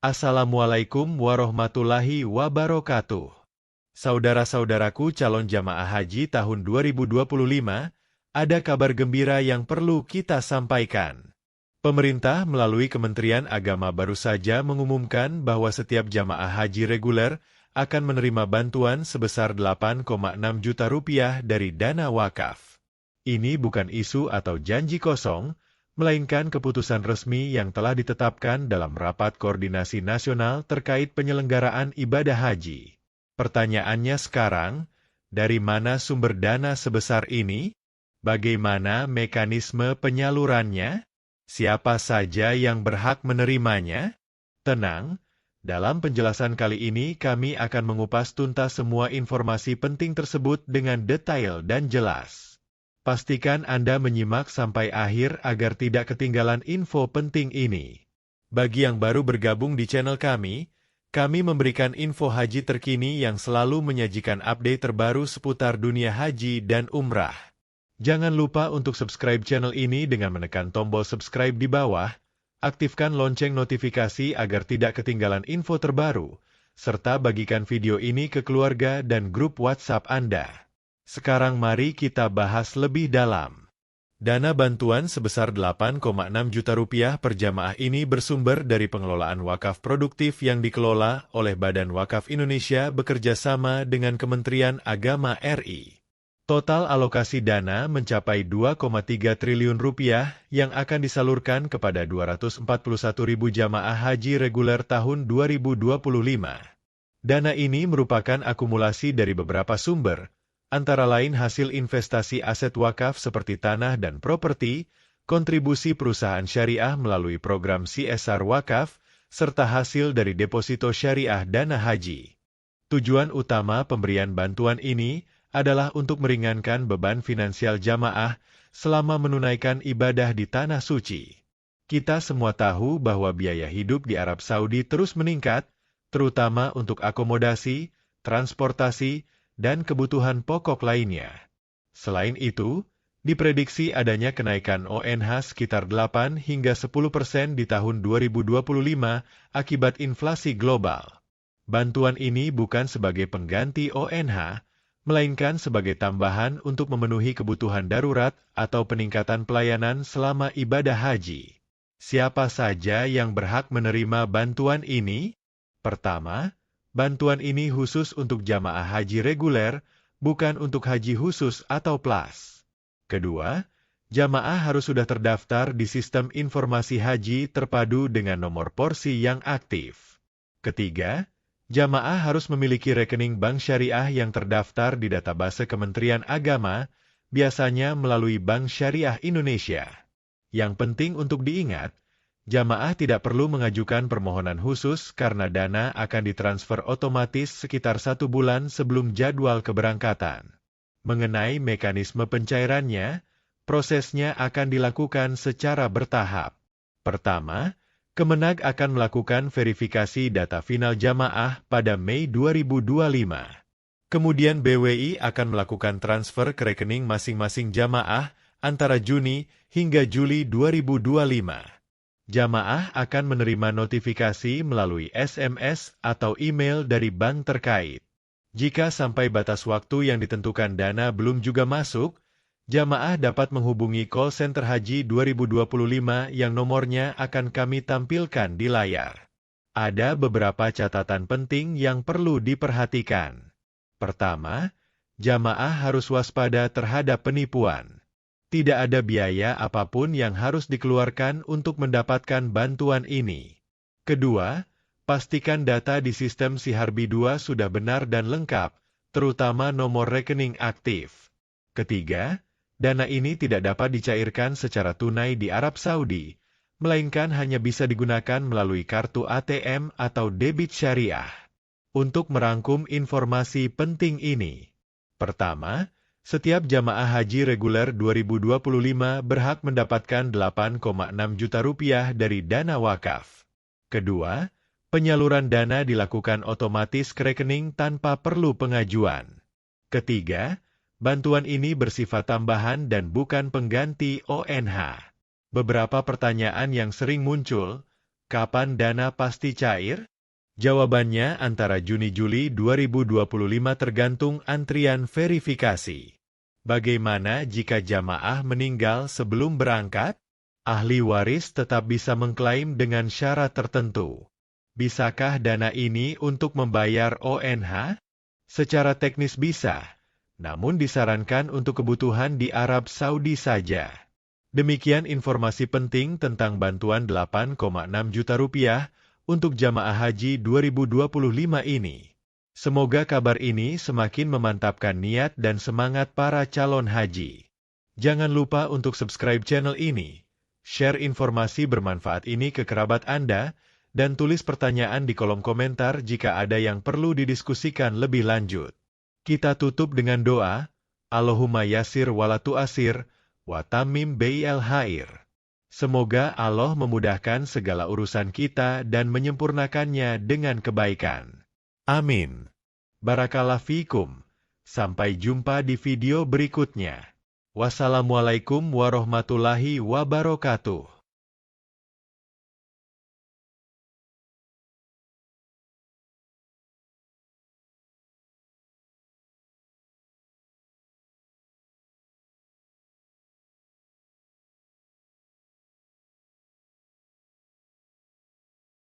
Assalamualaikum warahmatullahi wabarakatuh. Saudara-saudaraku calon jamaah haji tahun 2025, ada kabar gembira yang perlu kita sampaikan. Pemerintah melalui Kementerian Agama baru saja mengumumkan bahwa setiap jamaah haji reguler akan menerima bantuan sebesar 8,6 juta rupiah dari dana wakaf. Ini bukan isu atau janji kosong, melainkan keputusan resmi yang telah ditetapkan dalam Rapat Koordinasi Nasional terkait penyelenggaraan ibadah haji. Pertanyaannya sekarang, dari mana sumber dana sebesar ini? Bagaimana mekanisme penyalurannya? Siapa saja yang berhak menerimanya? Tenang, dalam penjelasan kali ini kami akan mengupas tuntas semua informasi penting tersebut dengan detail dan jelas. Pastikan Anda menyimak sampai akhir agar tidak ketinggalan info penting ini. Bagi yang baru bergabung di channel kami memberikan info haji terkini yang selalu menyajikan update terbaru seputar dunia haji dan umrah. Jangan lupa untuk subscribe channel ini dengan menekan tombol subscribe di bawah, aktifkan lonceng notifikasi agar tidak ketinggalan info terbaru, serta bagikan video ini ke keluarga dan grup WhatsApp Anda. Sekarang mari kita bahas lebih dalam. Dana bantuan sebesar 8,6 juta rupiah per jamaah ini bersumber dari pengelolaan wakaf produktif yang dikelola oleh Badan Wakaf Indonesia bekerja sama dengan Kementerian Agama RI. Total alokasi dana mencapai 2,3 triliun rupiah yang akan disalurkan kepada 241.000 jamaah haji reguler tahun 2025. Dana ini merupakan akumulasi dari beberapa sumber, antara lain hasil investasi aset wakaf seperti tanah dan properti, kontribusi perusahaan syariah melalui program CSR wakaf, serta hasil dari deposito syariah dana haji. Tujuan utama pemberian bantuan ini adalah untuk meringankan beban finansial jamaah selama menunaikan ibadah di Tanah Suci. Kita semua tahu bahwa biaya hidup di Arab Saudi terus meningkat, terutama untuk akomodasi, transportasi, dan kebutuhan pokok lainnya. Selain itu, diprediksi adanya kenaikan ONH sekitar 8 hingga 10% di tahun 2025 akibat inflasi global. Bantuan ini bukan sebagai pengganti ONH, melainkan sebagai tambahan untuk memenuhi kebutuhan darurat atau peningkatan pelayanan selama ibadah haji. Siapa saja yang berhak menerima bantuan ini? Pertama, bantuan ini khusus untuk jamaah haji reguler, bukan untuk haji khusus atau PLAS. Kedua, jamaah harus sudah terdaftar di Sistem Informasi Haji terpadu dengan nomor porsi yang aktif. Ketiga, jamaah harus memiliki rekening bank syariah yang terdaftar di database Kementerian Agama, biasanya melalui Bank Syariah Indonesia. Yang penting untuk diingat, jamaah tidak perlu mengajukan permohonan khusus karena dana akan ditransfer otomatis sekitar 1 bulan sebelum jadwal keberangkatan. Mengenai mekanisme pencairannya, prosesnya akan dilakukan secara bertahap. Pertama, Kemenag akan melakukan verifikasi data final jamaah pada Mei 2025. Kemudian BWI akan melakukan transfer ke rekening masing-masing jamaah antara Juni hingga Juli 2025. Jamaah akan menerima notifikasi melalui SMS atau email dari bank terkait. Jika sampai batas waktu yang ditentukan dana belum juga masuk, jamaah dapat menghubungi call center haji 2025 yang nomornya akan kami tampilkan di layar. Ada beberapa catatan penting yang perlu diperhatikan. Pertama, jamaah harus waspada terhadap penipuan. Tidak ada biaya apapun yang harus dikeluarkan untuk mendapatkan bantuan ini. Kedua, pastikan data di sistem Siharbi 2 sudah benar dan lengkap, terutama nomor rekening aktif. Ketiga, dana ini tidak dapat dicairkan secara tunai di Arab Saudi, melainkan hanya bisa digunakan melalui kartu ATM atau debit syariah. Untuk merangkum informasi penting ini, pertama, setiap jamaah haji reguler 2025 berhak mendapatkan 8,6 juta rupiah dari dana wakaf. Kedua, penyaluran dana dilakukan otomatis ke rekening tanpa perlu pengajuan. Ketiga, bantuan ini bersifat tambahan dan bukan pengganti ONH. Beberapa pertanyaan yang sering muncul, Kapan dana pasti cair? Jawabannya antara Juni-Juli 2025 tergantung antrian verifikasi. Bagaimana jika jamaah meninggal sebelum berangkat? Ahli waris tetap bisa mengklaim dengan syarat tertentu. Bisakah dana ini untuk membayar ONH? Secara teknis bisa, namun disarankan untuk kebutuhan di Arab Saudi saja. Demikian informasi penting tentang bantuan 8,6 juta rupiah untuk jamaah haji 2025 ini. Semoga kabar ini semakin memantapkan niat dan semangat para calon haji. Jangan lupa untuk subscribe channel ini, share informasi bermanfaat ini ke kerabat Anda, dan tulis pertanyaan di kolom komentar jika ada yang perlu didiskusikan lebih lanjut. Kita tutup dengan doa, Allahumma yasir wala tu'asir, wa tamim bil khair. Semoga Allah memudahkan segala urusan kita dan menyempurnakannya dengan kebaikan. Amin. Barakallahu fikum. Sampai jumpa di video berikutnya. Wassalamualaikum warahmatullahi wabarakatuh.